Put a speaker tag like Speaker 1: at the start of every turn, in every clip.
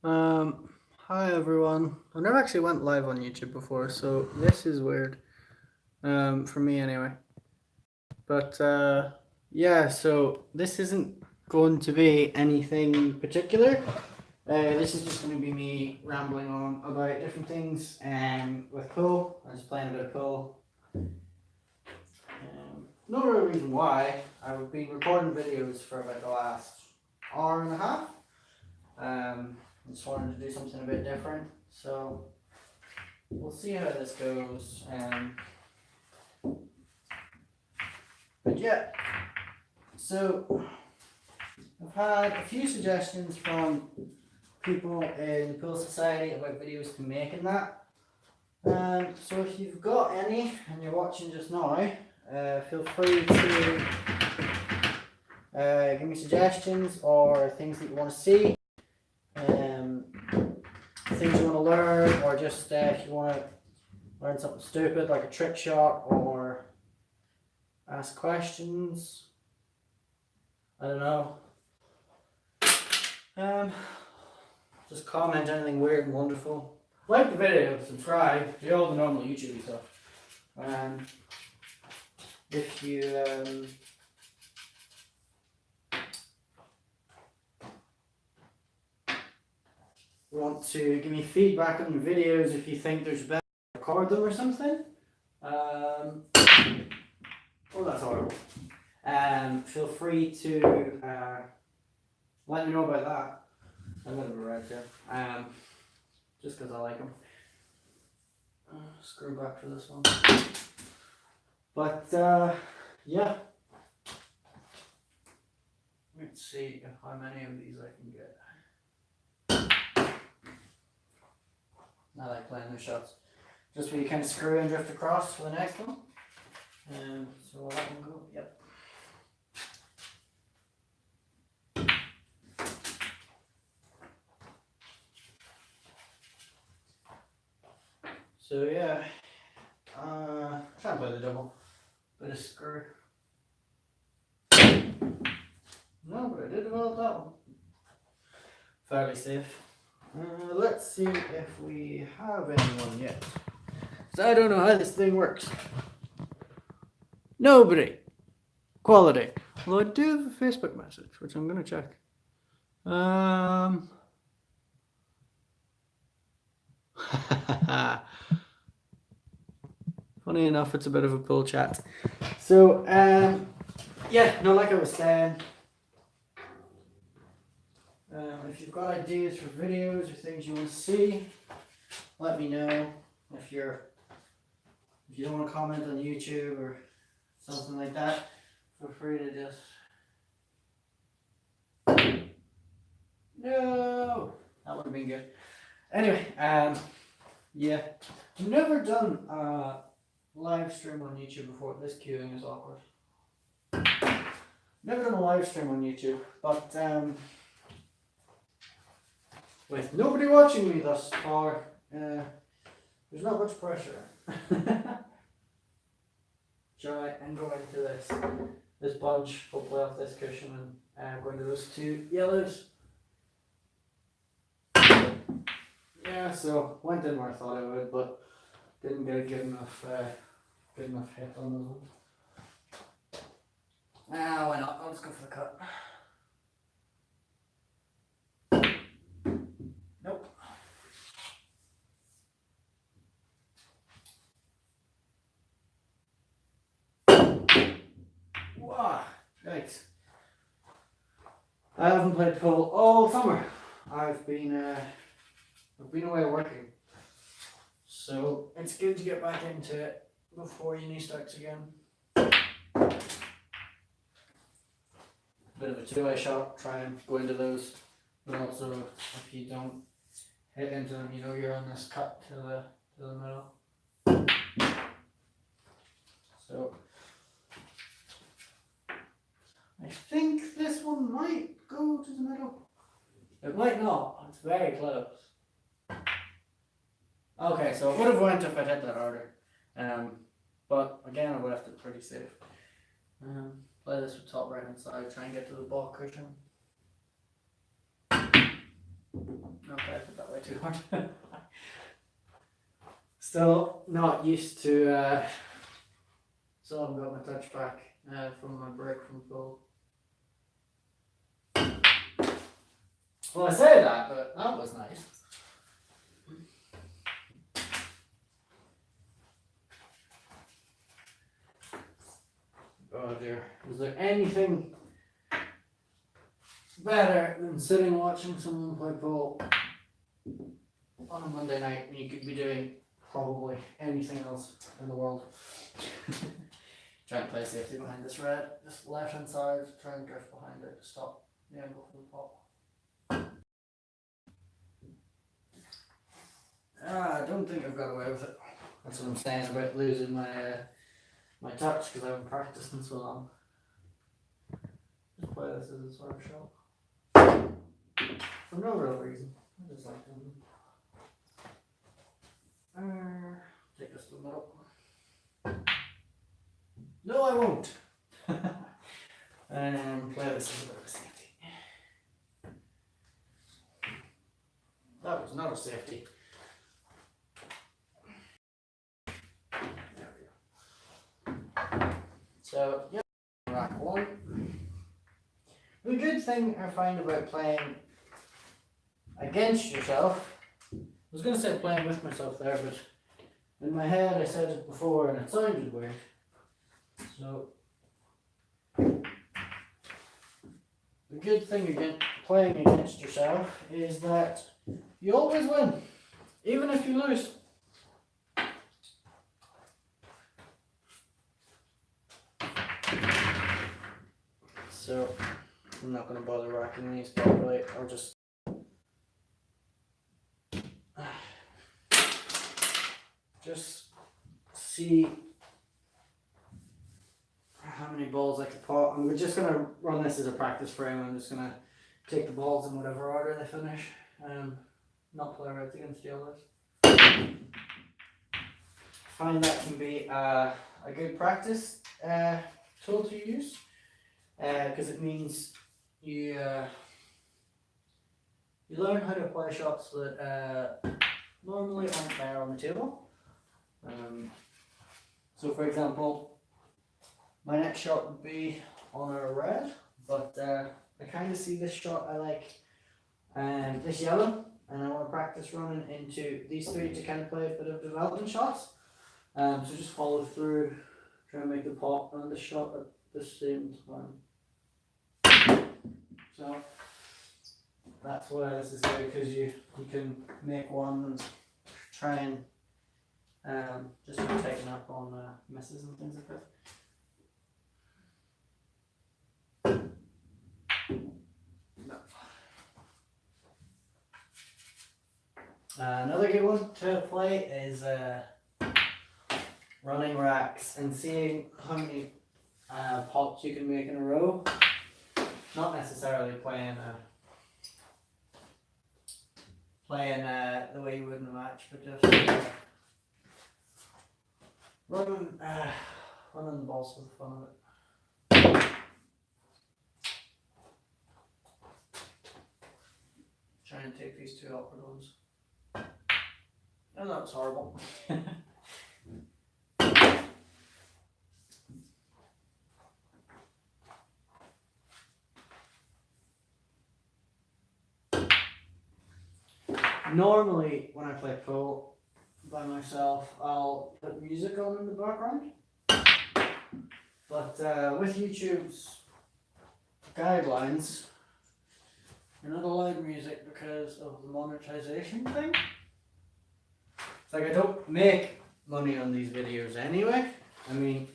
Speaker 1: Um, Hi everyone. I've never actually went live on YouTube before, so this is weird. For me anyway. But yeah, so this isn't going to be anything particular. This is just going to be me rambling on about different things with pool. I was playing a bit of pool. No real reason why. I've been recording videos for about the last hour and a half. I just wanted to do something a bit different, so we'll see how this goes. But yeah, so I've had a few suggestions from people in the Pool Society about videos to make and that. So if you've got any and you're watching just now, feel free to give me suggestions or things that you want to see. Things you want to learn, or just if you want to learn something stupid like a trick shot or ask questions. I don't know. Just comment anything weird and wonderful. Like the video, subscribe, do all the normal YouTube stuff. If you want to give me feedback on the videos, if you think there's better to record them or something. Oh, that's horrible. Feel free to let me know about that. I'm gonna be right there. Just because I like them. Screw back for this one. But yeah. Let's see how many of these I can get. I like playing those shots. Just where you kind of screw and drift across for the next one. So will that one go? Yep. So yeah, try and play the double. Bit of screw. No, but I did develop that one. Fairly safe. Let's see if we have anyone yet. So I don't know how this thing works. Nobody. Quality. Well, I do have a Facebook message, which I'm gonna check. Funny enough, it's a bit of a pool chat. So, yeah, no, like I was saying, if you've got ideas for videos or things you want to see, let me know. If you don't want to comment on YouTube or something like that, feel free to just. No, that would have been good. Anyway, yeah, I've never done a live stream on YouTube before. This queuing is awkward. Never done a live stream on YouTube, but with nobody watching me thus far, there's not much pressure. Try and go into this bunch, hopefully off this cushion, and go into those two yellows. Yeah, so went in where I thought I would, but didn't get a good enough hit on those ones. Ah, why not? I'll just go for the cut. Nope. Wow, yikes. I haven't played pool all summer. I've been away working. So it's good to get back into it before uni starts again. Bit of a two-way shot, try and go into those, but also if you don't hit into them, you know you're on this cut to the middle. So I think this one might go to the middle. It might not. It's very close. Okay, so it would have went if I hit that harder. But again, I would have to be pretty safe. Play this with top right hand side, try and get to the ball cushion. Okay, I put that way too hard. Still not used to, still haven't got my touch back from my break from pool. Well, I say that, but that was nice. Oh dear. Is there anything better than sitting watching someone play pool on a Monday night when you could be doing probably anything else in the world? Try and play safety behind this red, just left hand side, try and drift behind it to stop the angle from the pop. I don't think I've got away with it. That's what I'm saying about losing my my touch because I haven't practiced in so long. Just play this as a sort of shot. For no real reason. I just like them. Take this to the middle. No, I won't. Play this as a bit of a safety. That was not a safety. There we go. So, yeah, rack one. The good thing I find about playing against yourself, I was going to say playing with myself there, but in my head I said it before and it sounded weird. So, the good thing against playing against yourself is that you always win, even if you lose. So, I'm not going to bother racking these properly, I'll just see how many balls I can pot. And we're just going to run this as a practice frame. I'm just going to take the balls in whatever order they finish, not play right against the others. Find that can be a good practice tool to use, because it means you learn how to play shots that normally aren't there on the table. So for example, my next shot would be on a red, but I kind of see this shot I like this yellow, and I want to practice running into these three to kind of play a bit of development shots. So just follow through, try and make the pot and the shot at the same time. So that's why this is good, because you can make one and try and just be taken up on misses and things like that. Another good one to play is running racks and seeing how many pots you can make in a row. Not necessarily playing the way you would in a match, but just running the balls for the fun of it. Try and take these two awkward ones. Oh, that was horrible. Normally, when I play pool by myself, I'll put music on in the background. But with YouTube's guidelines, you're not allowed music because of the monetization thing. It's like I don't make money on these videos anyway. I mean,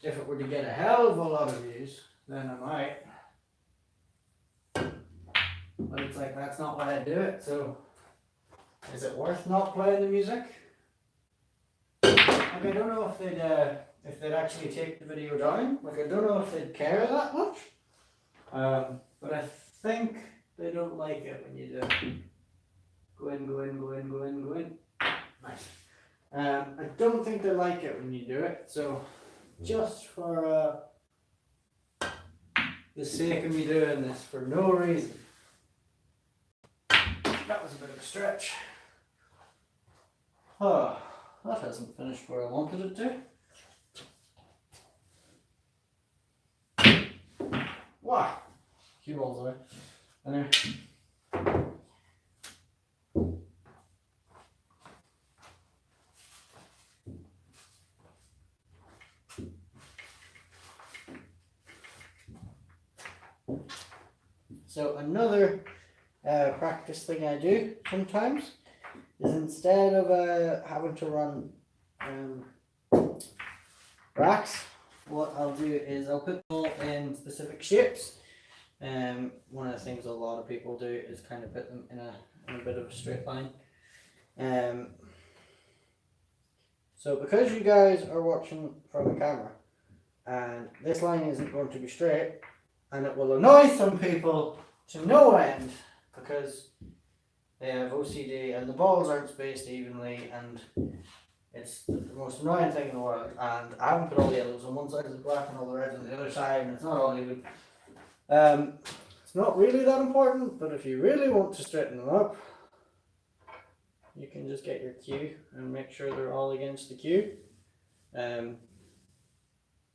Speaker 1: if it were to get a hell of a lot of views, then I might. But it's like, that's not why I do it, so is it worth not playing the music? Like, I don't know if they'd actually take the video down. Like, I don't know if they'd care that much. But I think they don't like it when you do go in, go in, go in, go in, go in. Nice. I don't think they like it when you do it, so just for the sake of me doing this for no reason, that was a bit of a stretch. Oh, that hasn't finished where I wanted it to. Wow, cue balls away. Anyway. So another practice thing I do sometimes is instead of having to run racks, what I'll do is I'll put them all in specific shapes. One of the things a lot of people do is kind of put them in a bit of a straight line. So because you guys are watching from a camera and this line isn't going to be straight, and it will annoy some people to no end because they have OCD and the balls aren't spaced evenly, and it's the most annoying thing in the world. And I haven't put all the yellows on one side of the black and all the reds on the other side, and it's not all even. It's not really that important, but if you really want to straighten them up, you can just get your cue and make sure they're all against the cue.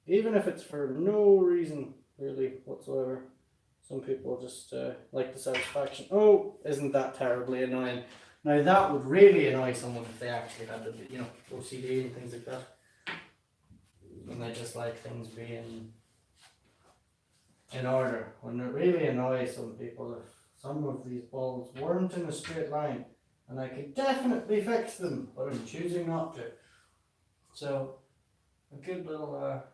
Speaker 1: Even if it's for no reason really whatsoever. Some people just like the satisfaction. Oh, isn't that terribly annoying? Now that would really annoy someone if they actually had, OCD and things like that. And they just like things being in order. When it really annoys some people if some of these balls weren't in a straight line, and I could definitely fix them, but I'm choosing not to. So a good little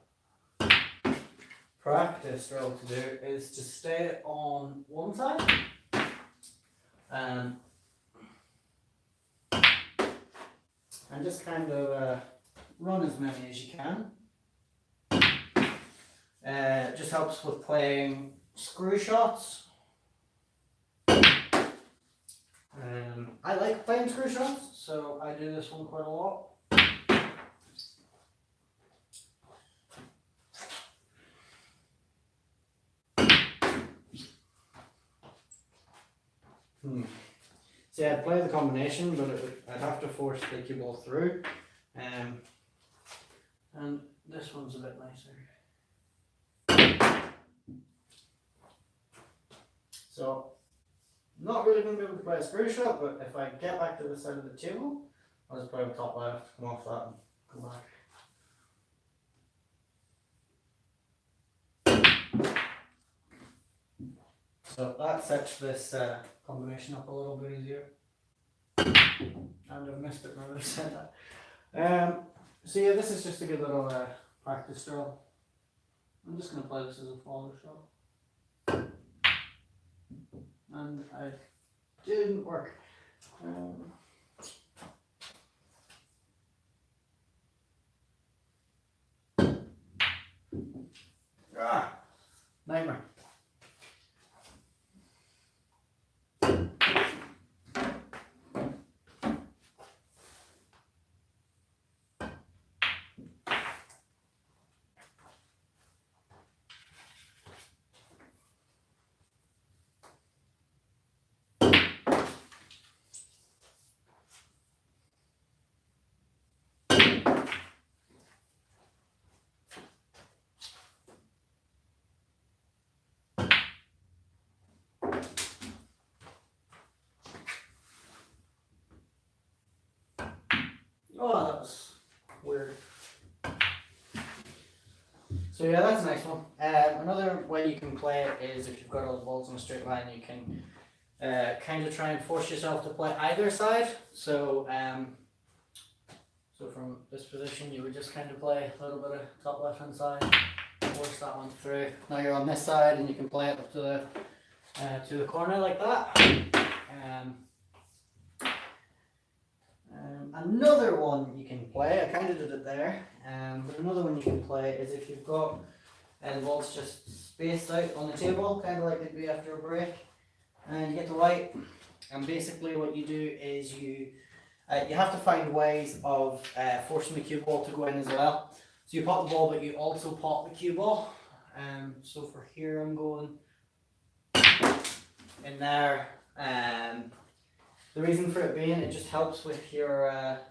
Speaker 1: practice drill to do is to stay on one side and just kind of run as many as you can. It just helps with playing screw shots. I like playing screw shots, so I do this one quite a lot. See, I'd play the combination, but I'd have to force the cue ball through. And this one's a bit nicer. So, not really going to be able to play a screw shot, but if I get back to the side of the table, I'll just play with top left, come off that, and come back. So that sets this combination up a little bit easier. And I've missed it now that I said that. So yeah, this is just a good little practice drill. I'm just going to play this as a follow shot. And I didn't work. Nightmare. Oh, that was weird. So yeah, that's a nice one. Another way you can play it is if you've got all the balls in a straight line, you can kind of try and force yourself to play either side. So so from this position, you would just kind of play a little bit of top left hand side, force that one through. Now you're on this side, and you can play it up to the corner like that. Another one you can play, I kind of did it there, but another one you can play is if you've got the balls just spaced out on the table, kind of like they'd be after a break, and you get the white, and basically what you do is you have to find ways of forcing the cue ball to go in as well. So you pop the ball, but you also pop the cue ball. So for here I'm going in there, The reason for it being, it just helps with your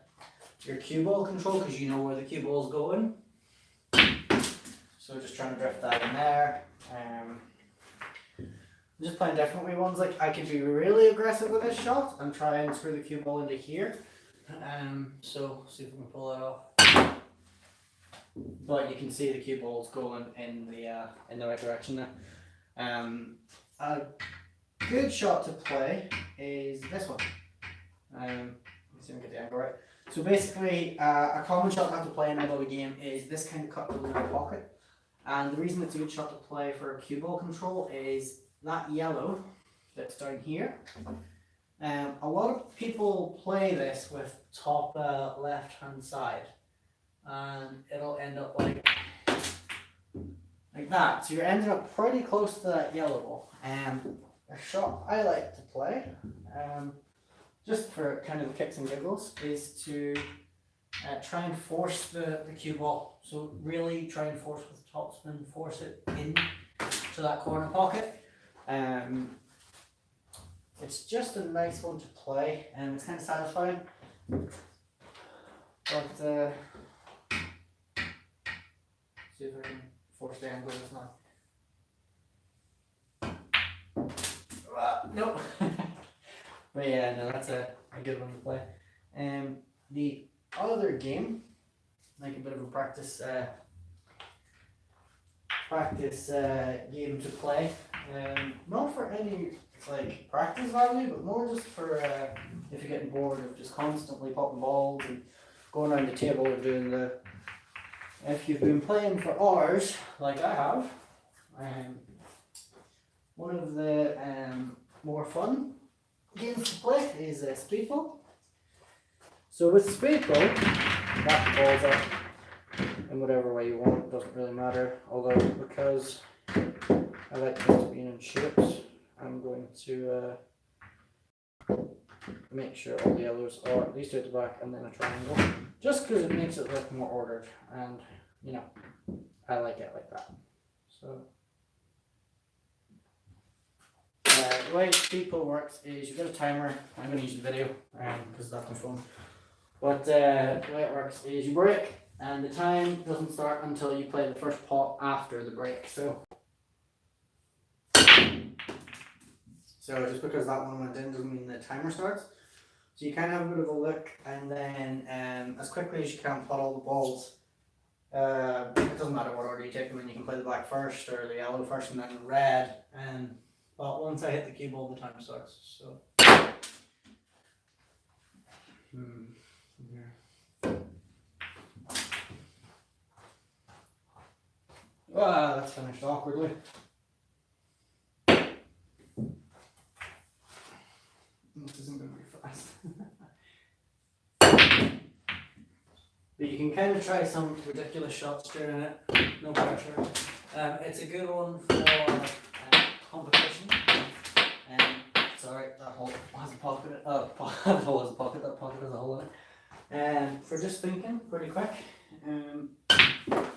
Speaker 1: cue ball control because you know where the cue ball is going. So just trying to drift that in there. I'm just playing different wee ones. Like I could be really aggressive with this shot and try and screw the cue ball into here. So see if we can pull that off. But you can see the cue ball's going in the right direction now. A good shot to play is this one. Let me see if I can get the angle right. So basically, a common shot to have to play in a game is this kind of cut goes in the pocket. And the reason it's a good shot to play for a cue ball control is that yellow that's down here. A lot of people play this with top left hand side, and it'll end up like that. So you're ending up pretty close to that yellow ball. A shot I like to play, just for kind of kicks and giggles, is to try and force the cue ball. So really try and force with topspin, force it in to that corner pocket. It's just a nice one to play, and it's kind of satisfying. But see if I can force the angle this now. Nope. But yeah, no, that's a good one to play. The other game, like a bit of a practice game to play. Not for any like practice value, but more just for if you're getting bored of just constantly popping balls and going around the table and doing the. If you've been playing for hours, like I have, one of the more fun games to play is Speedball. So with Speedball, that balls up in whatever way you want, it doesn't really matter. Although because I like things being in shapes, I'm going to make sure all the yellows are at least at the back and then a triangle, just because it makes it look more ordered, and you know, I like it like that. So the way Speedball works is you've got a timer. I'm going to use the video because that's my phone. But the way it works is you break, and the time doesn't start until you play the first pot after the break. So just because that one went in doesn't mean the timer starts. So you kind of have a bit of a look, and then as quickly as you can pot all the balls. It doesn't matter what order you take them in. You can play the black first or the yellow first and then the red. But once I hit the cue ball, the time starts. So. Ah, that's finished awkwardly. This isn't going to be fast. But you can kind of try some ridiculous shots during it, no pressure. It's a good one for competition. Sorry, that hole has a pocket. That hole has a pocket. That pocket has a hole in it. For just thinking pretty quick.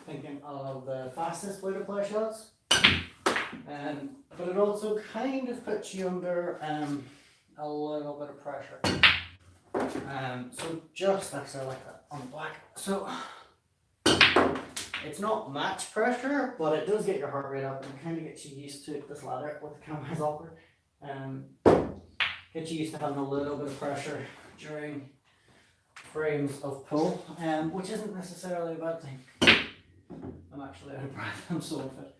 Speaker 1: Thinking of the fastest way to play shots. But it also kind of puts you under a little bit of pressure. So just actually I like that on the black. So it's not match pressure, but it does get your heart rate up and kind of gets you used to this ladder with the camera is awkward. Get you used to having a little bit of pressure during frames of pull, which isn't necessarily a bad thing. I'm actually out of breath, I'm so unfit.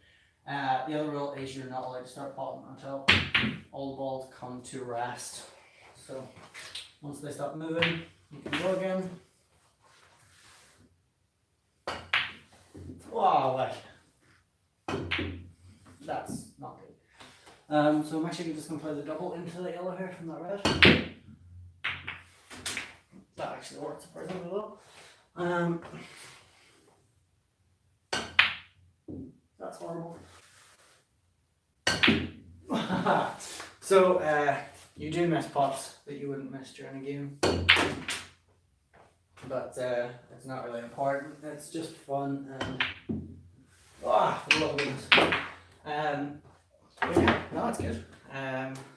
Speaker 1: The other rule is you're not allowed to start potting until all the balls come to rest. So once they stop moving, you can go again. Wow, like, that's not good. So I'm actually just going to play the double into the yellow here from that red. That actually works surprisingly well. That's horrible. So you do miss pots that you wouldn't miss during a game, but it's not really important. It's just fun and I love games. But yeah, no, it's good.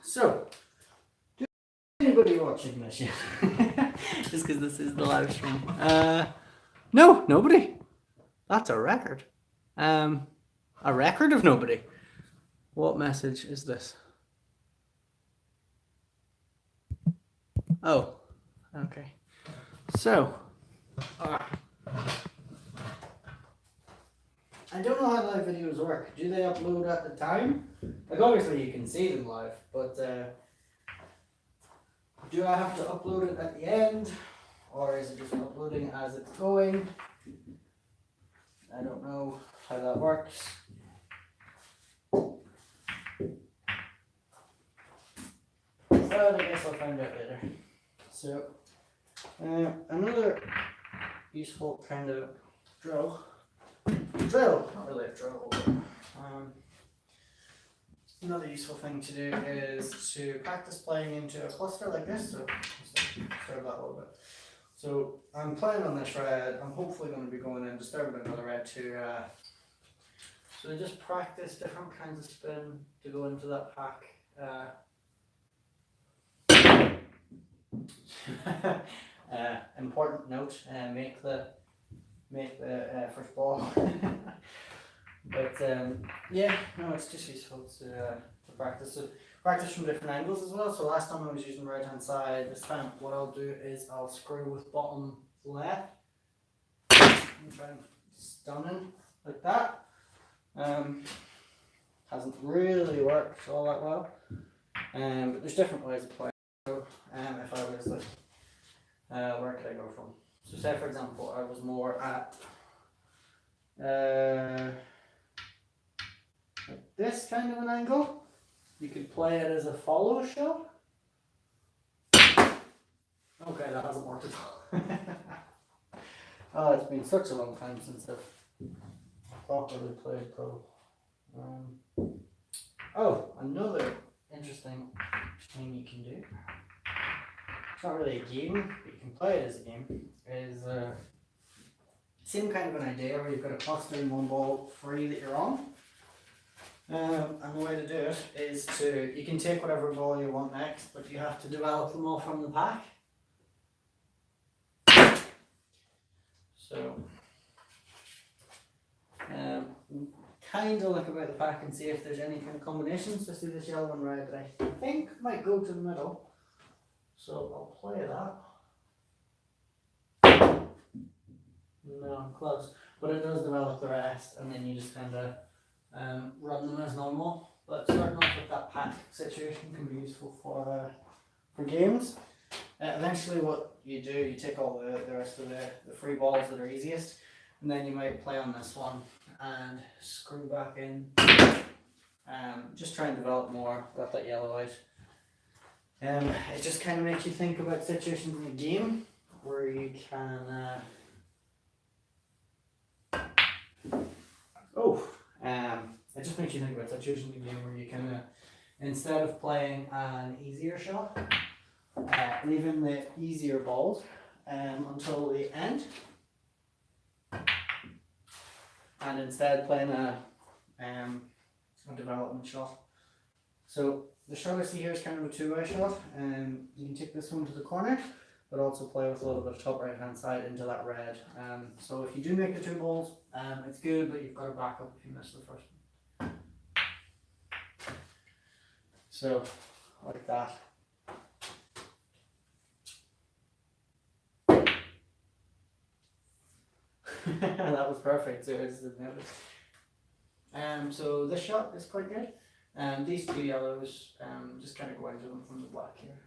Speaker 1: So doing anybody watching this yet? Just because this is the live stream. No, nobody. That's a record. A record of nobody. What message is this? Oh, okay. So, I don't know how live videos work. Do they upload at the time? Like, obviously you can see them live, but do I have to upload it at the end? Or is it just uploading as it's going? I don't know how that works. Well, I guess I'll find out later. So, another useful kind of drill, not really a drill, but another useful thing to do is to practice playing into a cluster like this. So, start that a little bit. So, I'm playing on this red. I'm hopefully going to be going in, disturbing another red to, so just practice different kinds of spin to go into that pack. Important note: make the first ball. But yeah, no, it's just useful to practice. So practice from different angles as well. So last time I was using the right hand side. This time, what I'll do is I'll screw with bottom left and try and stun in like that. Hasn't really worked all that well. But there's different ways of playing. So, if I was like, where could I go from? So say for example, I was more at like this kind of an angle. You could play it as a follow shot. Okay, that hasn't worked at all. Oh, it's been such a long time since I've properly played pro. Oh, another interesting thing you can do. It's not really a game, but you can play it as a game. Is same kind of an idea where you've got a cluster in one ball free that you're on. And the way to do it is you can take whatever ball you want next, but you have to develop them all from the pack. So, kind of look about the pack and see if there's any kind of combinations. So see this yellow and red that I think might go to the middle. So I'll play that. No, I'm close. But it does develop the rest, and then you just kind of run them as normal. But starting off with that pack situation can be useful for games. Eventually what you do, you take all the rest of the free balls that are easiest, and then you might play on this one and screw back in. Just try and develop more, got that yellow out. It just kind of makes you think about situations in the game where you can it just makes you think about situations in the game where you can instead of playing an easier shot, leaving the easier balls until the end, and instead playing a development shot. So the shot I see here is kind of a two-way shot, and you can take this one to the corner, but also play with a little bit of top right hand side into that red. So if you do make the two balls, it's good, but you've got to back up if you miss the first one. So, like that. That was perfect, so I just didn't notice. So this shot is quite good. These two yellows, just kind of go into them from the black here.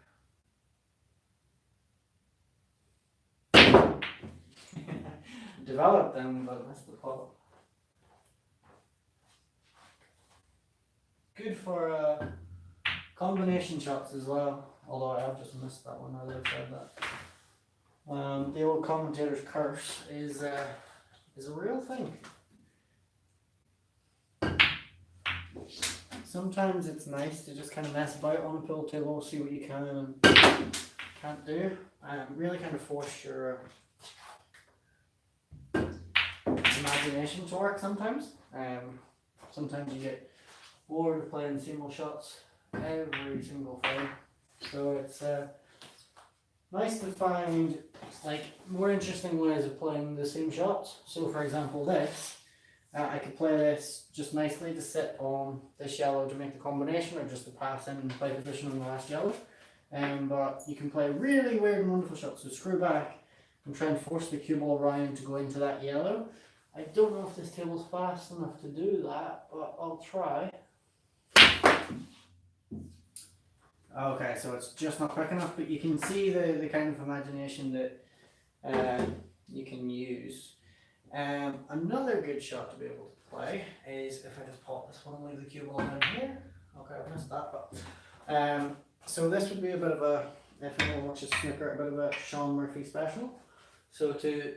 Speaker 1: Developed them, but missed the pot. Good for combination shots as well, although I have just missed that one. I would have said that. The old commentator's curse is a real thing. Sometimes it's nice to just kind of mess about on a pool table, see what you can and can't do. Really kind of force your imagination to work sometimes. Sometimes you get bored of playing single shots every single frame. So it's nice to find like more interesting ways of playing the same shots. So for example this, I could play this just nicely to sit on this yellow to make the combination, or just to pass in and play position on the last yellow. But you can play really weird and wonderful shots. So screw back and try and force the cue ball round to go into that yellow. I don't know if this table's fast enough to do that, but I'll try. Okay, so it's just not quick enough, but you can see the kind of imagination that you can use. Another good shot to be able to play is if I just pop this one and leave the cue ball down here. Okay, I missed that, but so this would be a bit of a, if anyone watches snooker, a bit of a Sean Murphy special. So to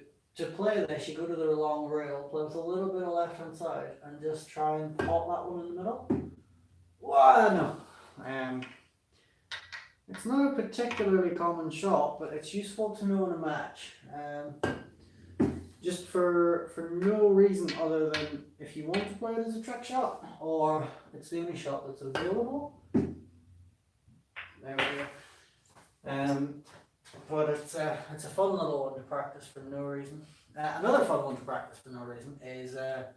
Speaker 1: play this, you go to the long rail, play with a little bit of left hand side, and just try and pop that one in the middle. Whoa, no. It's not a particularly common shot, but it's useful to know in a match. Just for no reason other than if you want to play it as a trick shot, or it's the only shot that's available. There we go. But it's a fun little one to practice for no reason. Another fun one to practice for no reason is the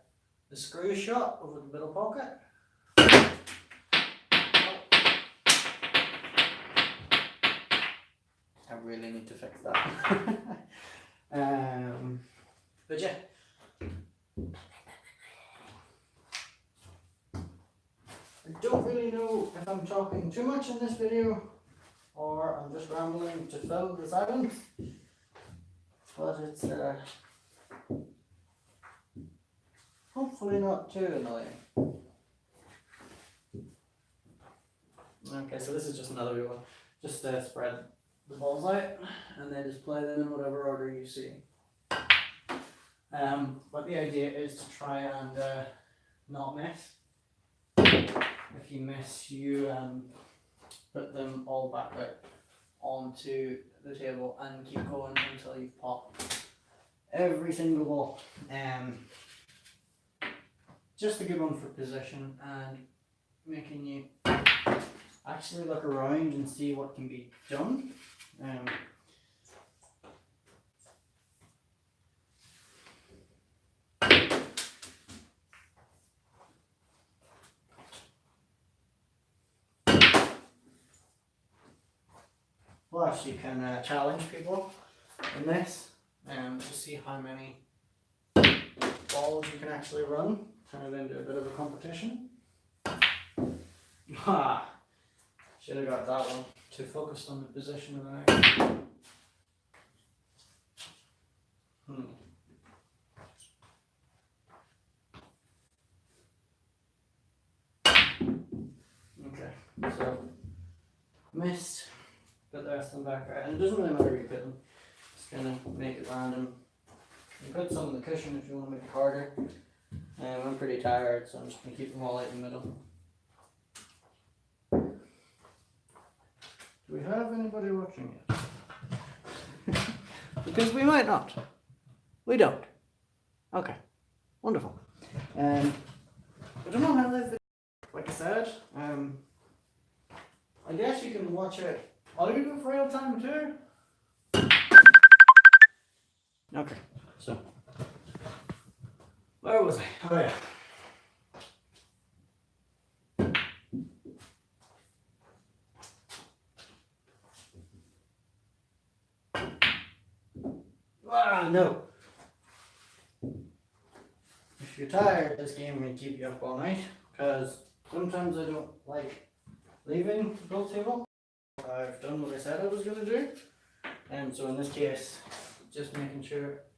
Speaker 1: screw shot over the middle pocket. I really need to fix that. But yeah. I don't really know if I'm talking too much in this video or I'm just rambling to fill the silence, but it's hopefully not too annoying. Okay, so this is just another one. Just spread the balls out and then just play them in whatever order you see. But the idea is to try and not miss. If you miss, you put them all back out onto the table and keep going until you've popped every single ball. Just a good one for position and making you actually look around and see what can be done. Plus, you can challenge people in this to see how many balls you can actually run. Turn it into a bit of a competition. Should have got that one. Too focused on the position of the next. Okay, so missed. Put the rest of them back right, and it doesn't really matter where you put them. Just kind of make it random. You put some in the cushion if you want to make it harder. I'm pretty tired, so I'm just going to keep them all out in the middle. Do we have anybody watching yet? Because we might not. We don't. Okay. Wonderful. I don't know how to, like I said, I guess you can watch it out of real time too. Okay, so where was I? Oh yeah. No. If you're tired, this game may keep you up all night, because sometimes I don't like leaving the pool table. I've done what I said I was going to do, and so in this case, just making sure